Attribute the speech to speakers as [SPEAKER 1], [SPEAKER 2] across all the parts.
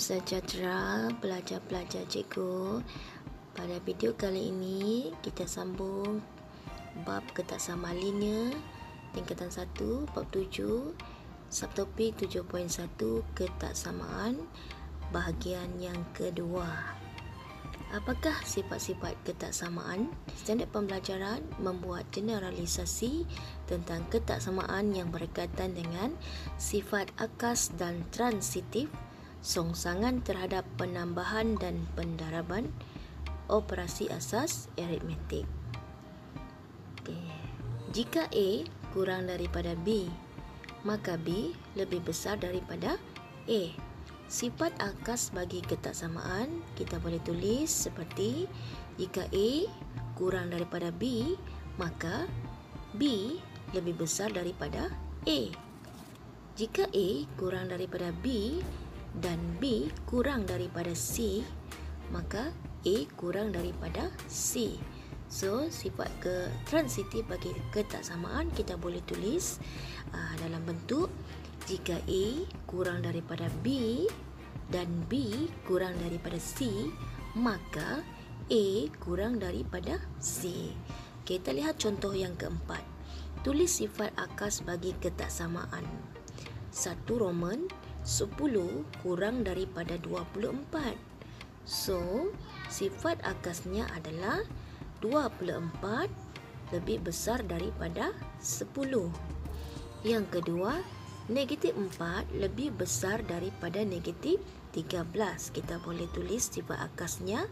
[SPEAKER 1] Sejahtera pelajar-pelajar cikgu. Pada video kali ini kita sambung bab ketaksamaan linear tingkatan 1 bab 7 subtopik 7.1 ketaksamaan bahagian yang kedua. Apakah sifat-sifat ketaksamaan? Standard pembelajaran membuat generalisasi tentang ketaksamaan yang berkaitan dengan sifat akas dan transitif, songsangan terhadap penambahan dan pendaraban, operasi asas aritmetik. Jika A kurang daripada B, maka B lebih besar daripada A. Sifat akas bagi ketaksamaan kita boleh tulis seperti jika A kurang daripada B, maka B lebih besar daripada A. Jika A kurang daripada B dan B kurang daripada C, maka A kurang daripada C. So, sifat transitif bagi ketaksamaan kita boleh tulis dalam bentuk jika A kurang daripada B dan B kurang daripada C, maka A kurang daripada C. Kita lihat contoh yang keempat. Tulis sifat akas bagi ketaksamaan. 1 Roman 10 kurang daripada 24. So, sifat akasnya adalah 24 lebih besar daripada 10. Yang kedua, negatif 4 lebih besar daripada negatif 13. Kita boleh tulis sifat akasnya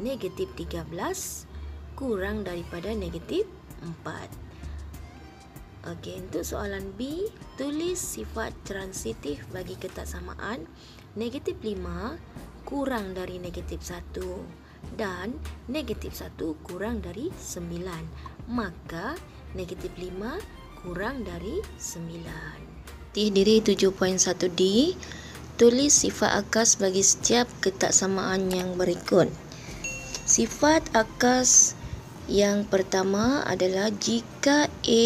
[SPEAKER 1] negatif 13 kurang daripada negatif 4. Okey, untuk soalan B, tulis sifat transitif bagi ketaksamaan negatif 5 kurang dari negatif 1 dan negatif 1 kurang dari 9. Maka negatif 5 kurang dari 9. Diri 7.1D, tulis sifat akas bagi setiap ketaksamaan yang berikut. Sifat akas yang pertama adalah jika A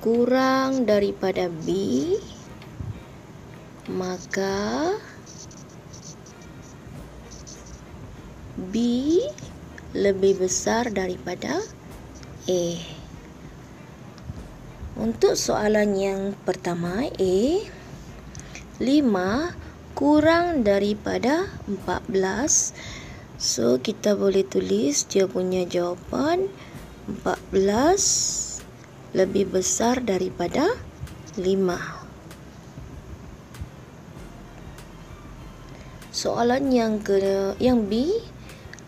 [SPEAKER 1] kurang daripada B, maka B lebih besar daripada A. Untuk soalan yang pertama, A 5 kurang daripada 14. So, kita boleh tulis dia punya jawapan 14 lebih besar daripada 5. Soalan yang B,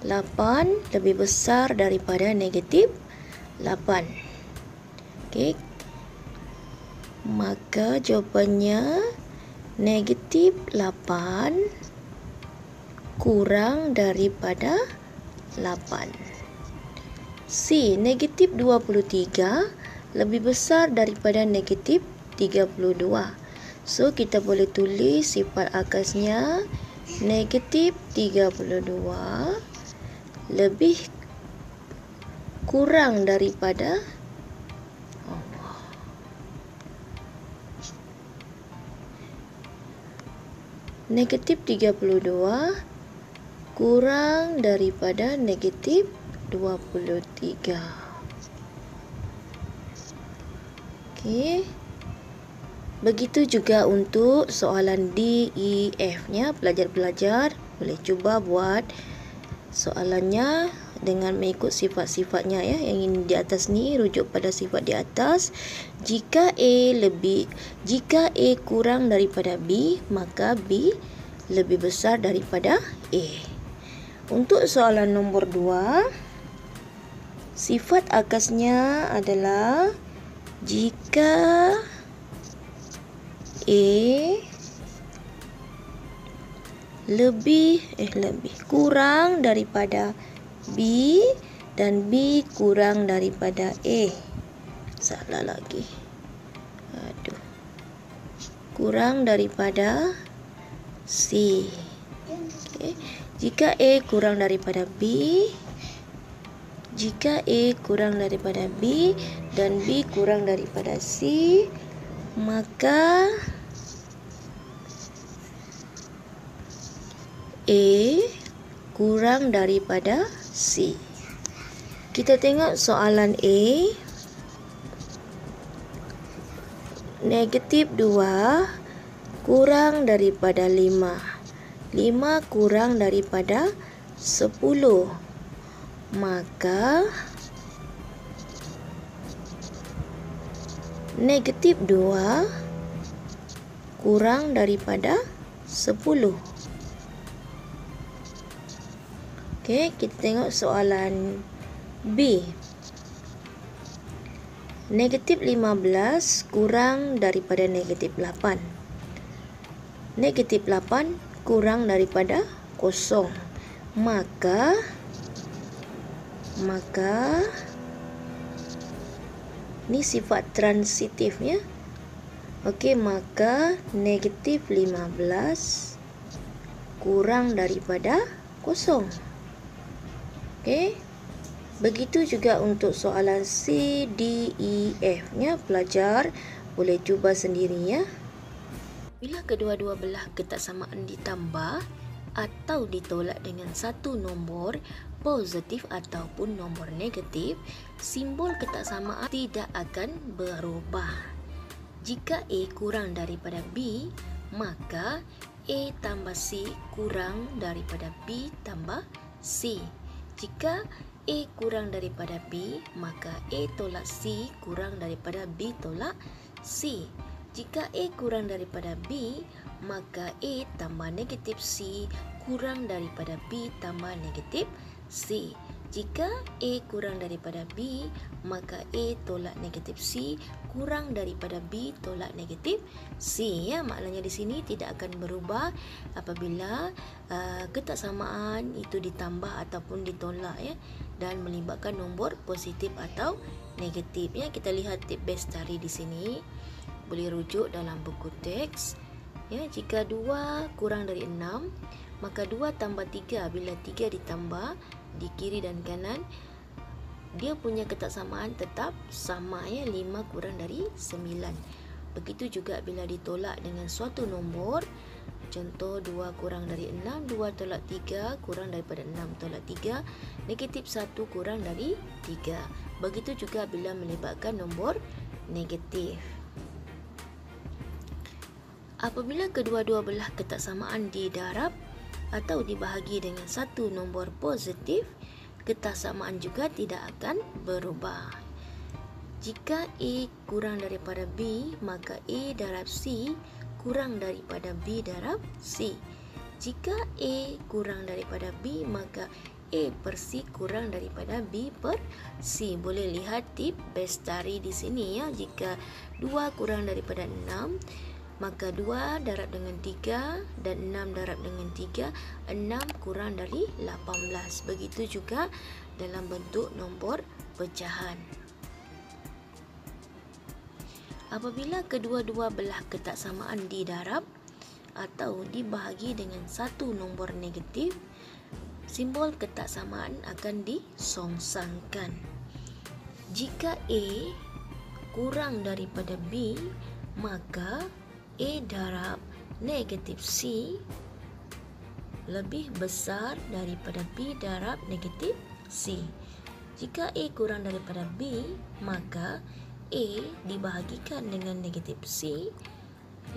[SPEAKER 1] 8 lebih besar daripada negatif 8. Okey. Maka jawapannya negatif 8 kurang daripada 8. C, negatif 23 lebih besar daripada negatif 32. So, kita boleh tulis sifat akasnya negatif 32 lebih kurang daripada negatif 32 kurang daripada negatif 23. Okey. Begitu juga untuk soalan D, E, F-nya. Pelajar-pelajar boleh cuba buat soalannya dengan mengikut sifat-sifatnya ya. Yang ini di atas ni rujuk pada sifat di atas. Jika A kurang daripada B, maka B lebih besar daripada A. Untuk soalan nombor 2, sifat akasnya adalah jika A lebih kurang daripada B dan B kurang daripada A. Salah lagi. Kurang daripada C. Okay. Jika A kurang daripada B Jika A kurang daripada B dan B kurang daripada C, maka A kurang daripada C. Kita tengok soalan A. Negatif 2 kurang daripada 5. 5 kurang daripada 10. Maka negatif 2 kurang daripada 10. Okey, kita tengok soalan B. Negatif 15 kurang daripada negatif 8. Negatif 8 kurang daripada 0. Maka ni sifat transitifnya. Okey, maka negatif 15 kurang daripada 0. Okey. Begitu juga untuk soalan C, D, E, F-nya. Pelajar boleh cuba sendiri ya. Bila kedua-dua belah ketaksamaan ditambah atau ditolak dengan satu nombor positif ataupun nombor negatif, simbol ketaksamaan tidak akan berubah. Jika A kurang daripada B, maka A tambah C kurang daripada B tambah C. Jika A kurang daripada B, maka A tolak C kurang daripada B tolak C. Jika A kurang daripada B, maka A tambah negatif C kurang daripada B tambah negatif C. Jika A kurang daripada B, maka A tolak negatif C kurang daripada B tolak negatif C. Ya, maknanya di sini tidak akan berubah apabila ketaksamaan itu ditambah ataupun ditolak ya, dan melibatkan nombor positif atau negatif. Ya, kita lihat tip Bestari di sini. Boleh rujuk dalam buku teks. Ya, jika 2 kurang dari 6, maka 2 tambah 3 bila 3 ditambah di kiri dan kanan, dia punya ketaksamaan tetap sama ya, 5 kurang dari 9. Begitu juga bila ditolak dengan suatu nombor. Contoh 2 kurang dari 6, 2 tolak 3 kurang daripada 6 tolak 3, negatif 1 kurang dari 3. Begitu juga bila melibatkan nombor negatif. Apabila kedua-dua belah ketaksamaan didarab atau dibahagi dengan satu nombor positif, ketaksamaan juga tidak akan berubah. Jika A kurang daripada B, maka A darab C kurang daripada B darab C. Jika A kurang daripada B, maka A per C kurang daripada B per C. Boleh lihat tip Bestari di sini ya. Jika 2 kurang daripada 6, maka 2 darab dengan 3 dan 6 darab dengan 3, 6 kurang dari 18. Begitu juga dalam bentuk nombor pecahan. Apabila kedua-dua belah ketaksamaan didarab atau dibahagi dengan satu nombor negatif, simbol ketaksamaan akan disongsangkan. Jika A kurang daripada B, maka A darab negatif C lebih besar daripada B darab negatif C. Jika A kurang daripada B, maka A dibahagikan dengan negatif C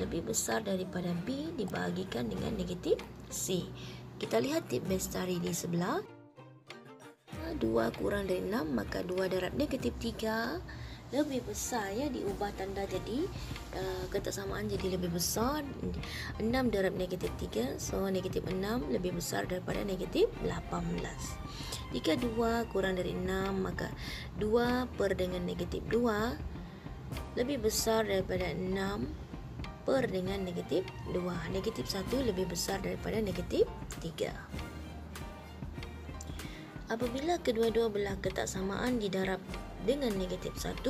[SPEAKER 1] lebih besar daripada B dibahagikan dengan negatif C. Kita lihat tip Bestari di sebelah. 2 kurang dari 6, maka 2 darab negatif 3 lebih besar ya, diubah tanda jadi ketaksamaan jadi lebih besar. 6 darab negatif 3, so negatif 6 lebih besar daripada negatif 18. Jika 2 kurang dari 6, maka 2 per dengan negatif 2 lebih besar daripada 6 per dengan negatif 2. Negatif 1 lebih besar daripada negatif 3. Apabila kedua-dua belah ketaksamaan didarab dengan negatif 1,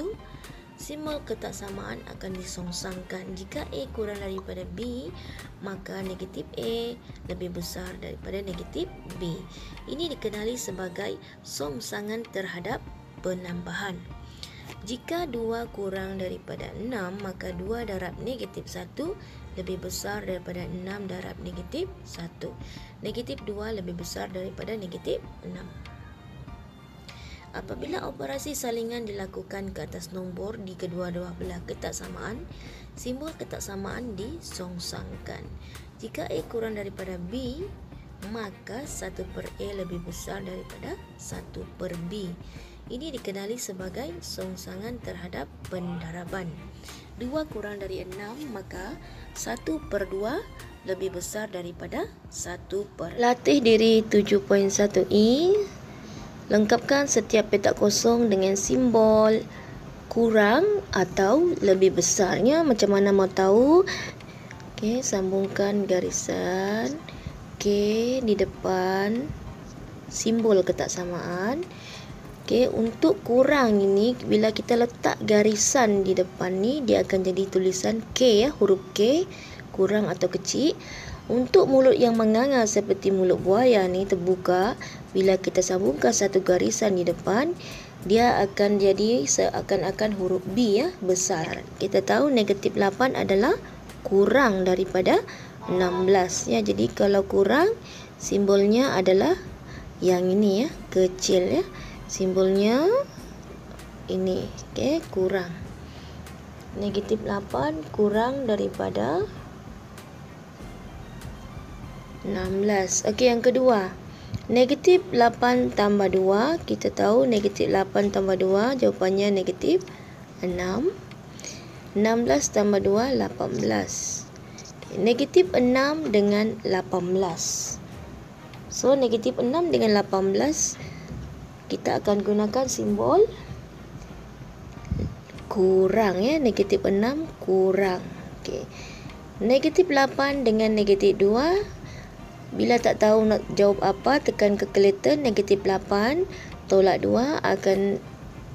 [SPEAKER 1] Simbol ketaksamaan akan disongsangkan. Jika A kurang daripada B, maka negatif A lebih besar daripada negatif B. Ini dikenali sebagai songsangan terhadap penambahan. Jika 2 kurang daripada 6, maka 2 darab negatif 1 lebih besar daripada 6 darab negatif 1. Negatif 2 lebih besar daripada negatif 6. Apabila operasi salingan dilakukan ke atas nombor di kedua-dua belah ketaksamaan, simbol ketaksamaan disongsangkan. Jika A kurang daripada B, maka 1 per A lebih besar daripada 1 per B. Ini dikenali sebagai songsangan terhadap pendaraban. 2 kurang dari 6, maka 1 per 2 lebih besar daripada 1 per. Latih diri 7.1i. Lengkapkan setiap petak kosong dengan simbol kurang atau lebih besarnya. Macam mana mau tahu? Okey, sambungkan garisan. Okey, di depan simbol ketaksamaan. Okey, untuk kurang ini bila kita letak garisan di depan ni, dia akan jadi tulisan K ya, huruf K, kurang atau kecil. Untuk mulut yang menganga seperti mulut buaya ni terbuka, bila kita sambungkan satu garisan di depan, dia akan jadi seakan-akan huruf B ya, besar. Kita tahu negatif 8 adalah kurang daripada 16 ya. Jadi kalau kurang, simbolnya adalah yang ini ya, kecil ya. Simbolnya ini, okey, kurang. Negatif 8 kurang daripada 16. Okey, yang kedua. Negatif 8 tambah 2. Kita tahu negatif 8 tambah 2 jawapannya negatif 6. 16 tambah 2, 18. Okay, negatif 6 dengan 18. So, negatif 6 dengan 18, kita akan gunakan simbol kurang ya. Negatif 6 kurang. Okay. Negatif 8 dengan negatif 2. Bila tak tahu nak jawab apa, tekan kalkulator. Negatif 8 tolak 2 akan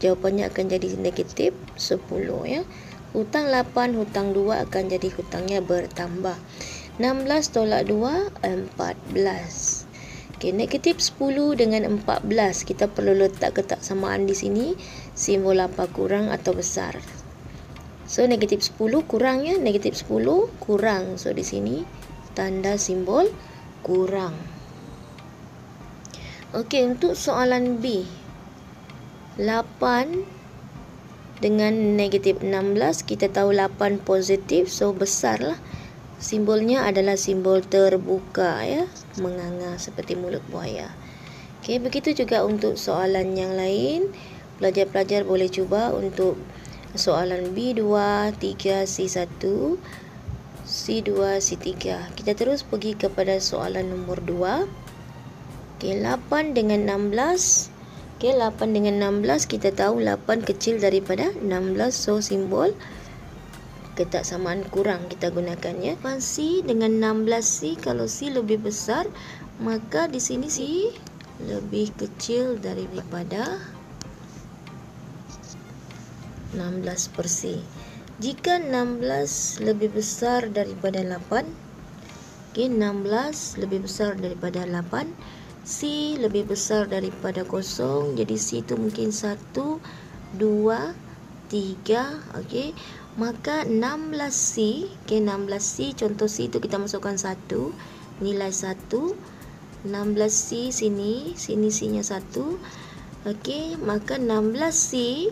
[SPEAKER 1] jawapannya akan jadi negatif 10 ya. Hutang 8 hutang 2 akan jadi hutangnya bertambah. 16 tolak 2 14. Okey, negatif 10 dengan 14, kita perlu letak ketaksamaan di sini. Simbol apa, kurang atau besar? So negatif 10 kurang ya, negatif 10 kurang. So di sini tanda simbol kurang. Okey, untuk soalan B, 8 dengan negatif 16, kita tahu 8 positif, so besar lah. Simbolnya adalah simbol terbuka ya, menganga seperti mulut buaya. Okey, begitu juga untuk soalan yang lain. Pelajar-pelajar boleh cuba untuk soalan B2, 3, C1, C2, C3. Kita terus pergi kepada soalan nombor 2. Okey, 8 dengan 16. Okey, 8 dengan 16, kita tahu 8 kecil daripada 16. So, simbol ketaksamaan kurang kita gunakan ya. C dengan 16C, kalau C lebih besar, maka di sini C lebih kecil daripada 16 per C. Jika 16 lebih besar daripada 8, okay, 16 lebih besar daripada 8, C lebih besar daripada 0, jadi C itu mungkin 1, 2, 3, okay. Maka 16C, okay, 16C, contoh C itu kita masukkan 1, nilai 1, 16C sini C-nya 1, okay, maka 16C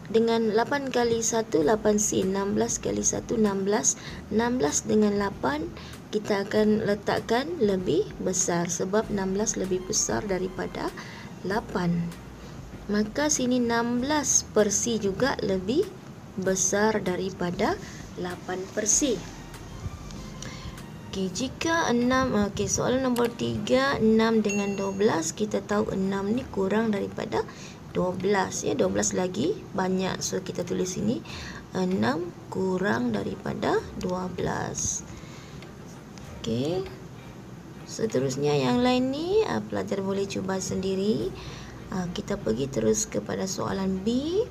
[SPEAKER 1] dengan 8 kali 1, 8C, 16 kali 1, 16, 16 dengan 8, kita akan letakkan lebih besar, sebab 16 lebih besar daripada 8. Maka sini 16 per C juga lebih besar daripada 8 per C. Okey, jika 6, okey, soalan nombor 3, 6 dengan 12, kita tahu 6 ni kurang daripada 12 ya, 12 lagi banyak. So kita tulis sini 6 kurang daripada 12. Okey. Seterusnya yang lain ni pelajar boleh cuba sendiri. Kita pergi terus kepada soalan B.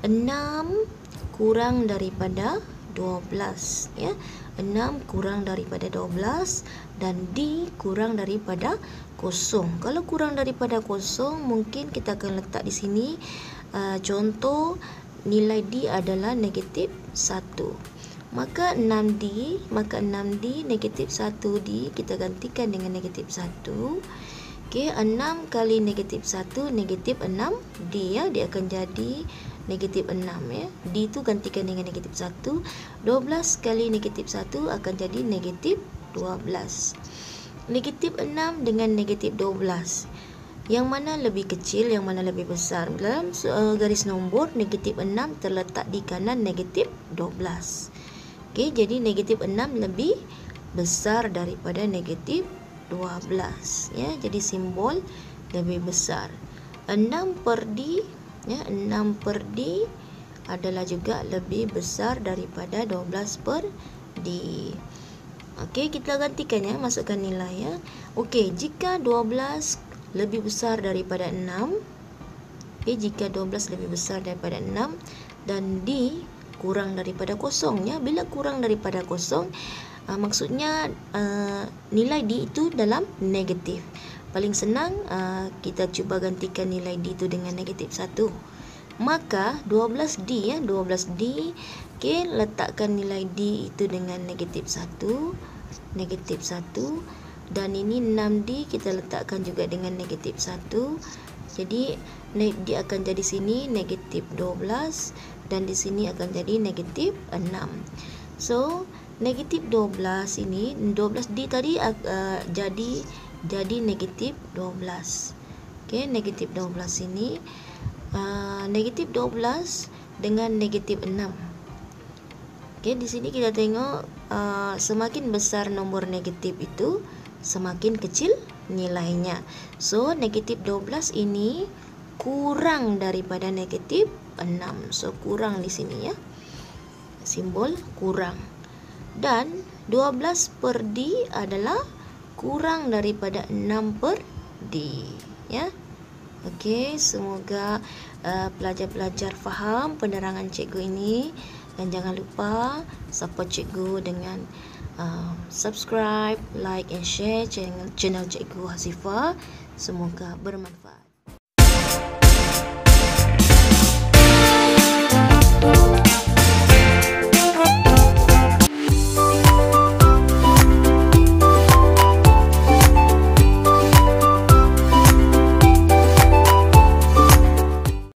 [SPEAKER 1] 6 kurang daripada 12 ya. 6 kurang daripada 12 dan D kurang daripada 0. Kalau kurang daripada 0 mungkin kita akan letak di sini contoh nilai D adalah negatif 1. Maka 6D negatif 1D kita gantikan dengan negatif 1. Okey, 6 kali negatif 1 negatif 6D ya, dia akan jadi negatif 6 ya. D tu gantikan dengan negatif 1. 12 kali negatif 1 akan jadi negatif 12. Negatif 6 dengan negatif 12. Yang mana lebih kecil, yang mana lebih besar? Dalam garis nombor, negatif 6 terletak di kanan negatif 12. Okey, jadi negatif 6 lebih besar daripada negatif 12 ya. Jadi simbol lebih besar. 6 per D ya, 6 per D adalah juga lebih besar daripada 12 per D. Okey, kita gantikan ya, masukkan nilai ya. Okey, jika 12 lebih besar daripada 6. Okey, jika 12 lebih besar daripada 6 dan D kurang daripada 0 ya. Bila kurang daripada 0, maksudnya nilai D itu dalam negatif. Paling senang kita cuba gantikan nilai D itu dengan negatif 1. Maka 12D ya, 12D. Okey, letakkan nilai D itu dengan negatif 1. Negatif 1. Dan ini 6D kita letakkan juga dengan negatif 1. Jadi dia akan jadi sini negatif 12 dan di sini akan jadi negatif 6. So negatif 12 ini, 12D tadi jadi negatif 12. Okey, negatif 12 ini negatif 12 dengan negatif 6. Okey, di sini kita tengok semakin besar nombor negatif itu, semakin kecil nilainya. So negatif 12 ini kurang daripada negatif 6. So kurang di sini ya. Simbol kurang. Dan 12 per D adalah kurang daripada 6 per D ya. Okey, semoga pelajar-pelajar faham penerangan cikgu ini, dan jangan lupa support cikgu dengan subscribe, like and share channel cikgu Hasifah. Semoga bermanfaat.